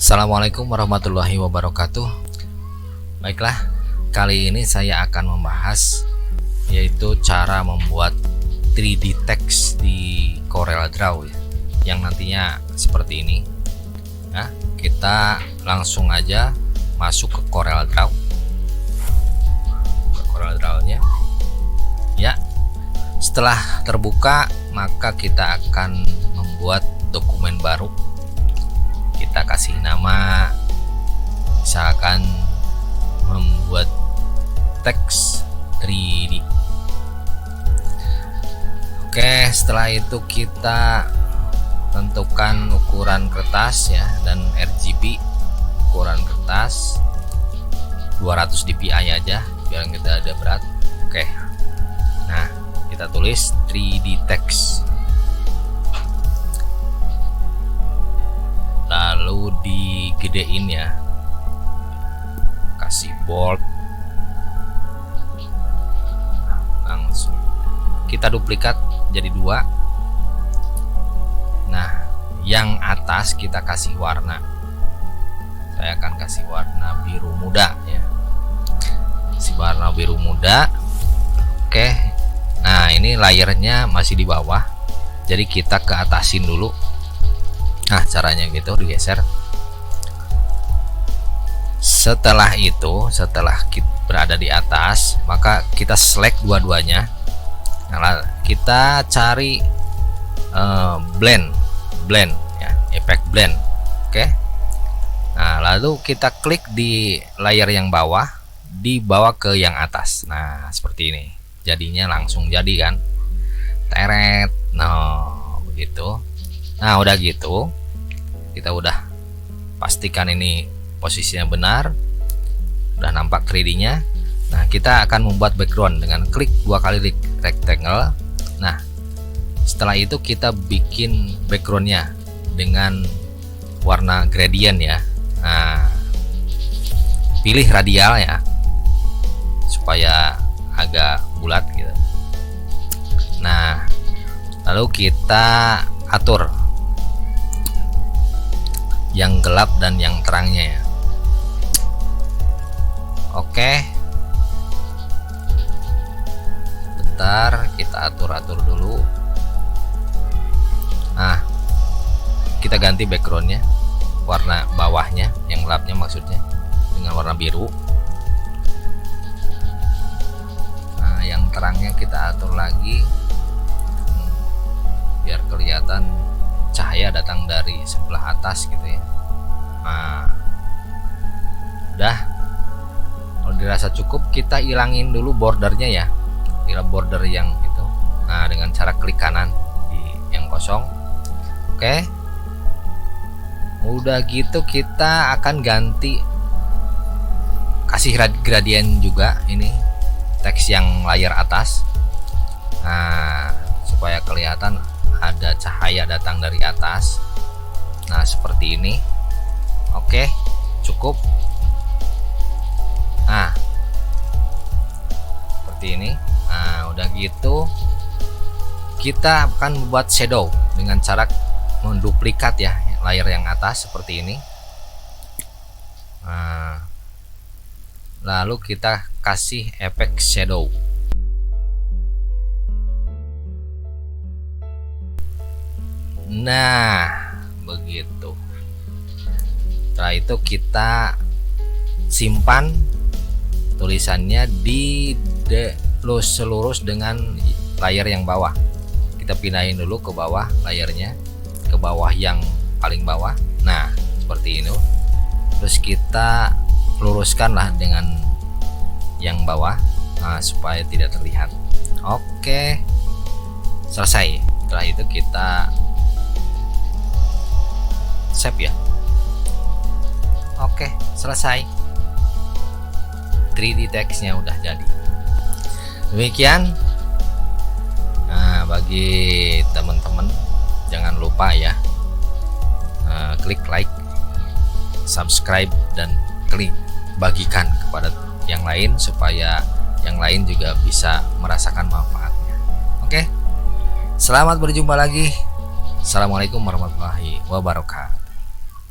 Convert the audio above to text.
Assalamualaikum warahmatullahi wabarakatuh. Baiklah, kali ini saya akan membahas yaitu cara membuat 3D text di Corel Draw ya, yang nantinya seperti ini. Nah, kita langsung aja masuk ke Corel Draw. Ke Corel Draw-nya. Ya. Setelah terbuka, maka kita akan membuat dokumen baru. Kita kasih nama, misalkan membuat teks 3D. Oke, setelah itu kita tentukan ukuran kertas ya, dan RGB. Ukuran kertas 200 dpi aja biar kita ada berat. Oke, nah kita tulis 3D text, lalu digedein ya, kasih bold, langsung kita duplikat jadi 2. Nah, yang atas kita kasih warna, saya akan kasih warna biru muda ya, kasih warna biru muda. Oke, nah ini layernya masih di bawah, jadi kita ke atasin dulu. Nah, caranya gitu, digeser. Setelah itu, setelah kita berada di atas, maka kita select dua-duanya. Nah, kita cari blend ya, efek blend. Oke. Nah, lalu kita klik di layer yang bawah, dibawa ke yang atas. Nah, seperti ini. Jadinya langsung jadi kan. Teret. Nah, begitu. Nah, udah gitu, kita udah pastikan ini posisinya benar, udah nampak 3D-nya. Nah, kita akan membuat background dengan klik 2 kali rectangle. Nah, setelah itu kita bikin backgroundnya dengan warna gradient ya. Nah, pilih radial ya, supaya agak bulat gitu. Nah, lalu kita atur yang gelap dan yang terangnya ya. Oke, bentar, kita atur dulu. Nah, kita ganti backgroundnya, warna bawahnya yang gelapnya maksudnya, dengan warna biru. Nah, yang terangnya kita atur lagi biar kelihatan cahaya datang dari sebelah atas gitu ya. Nah, udah, kalau dirasa cukup, kita ilangin dulu bordernya ya, hilang border yang itu. Nah, dengan cara klik kanan di yang kosong. Oke, udah gitu kita akan ganti, kasih gradient juga ini teks yang layar atas. Nah, supaya kelihatan ada cahaya datang dari atas. Nah, seperti ini. Oke, cukup. Nah, seperti ini. Nah, udah gitu kita akan membuat shadow dengan cara menduplikat ya layar yang atas seperti ini. Nah, lalu kita kasih efek shadow. Nah, begitu. Setelah itu kita simpan tulisannya di lurus dengan layar yang bawah. Kita pindahin dulu ke bawah layarnya, ke bawah yang paling bawah. Nah, seperti ini. Terus kita luruskanlah dengan yang bawah, nah, supaya tidak terlihat. Oke, selesai. Setelah itu kita save ya. Oke, selesai. 3D text-nya udah jadi. Demikian. Nah, bagi teman-teman jangan lupa ya, klik like, subscribe, dan klik bagikan kepada yang lain supaya yang lain juga bisa merasakan manfaatnya. Oke, selamat berjumpa lagi. Assalamualaikum warahmatullahi wabarakatuh.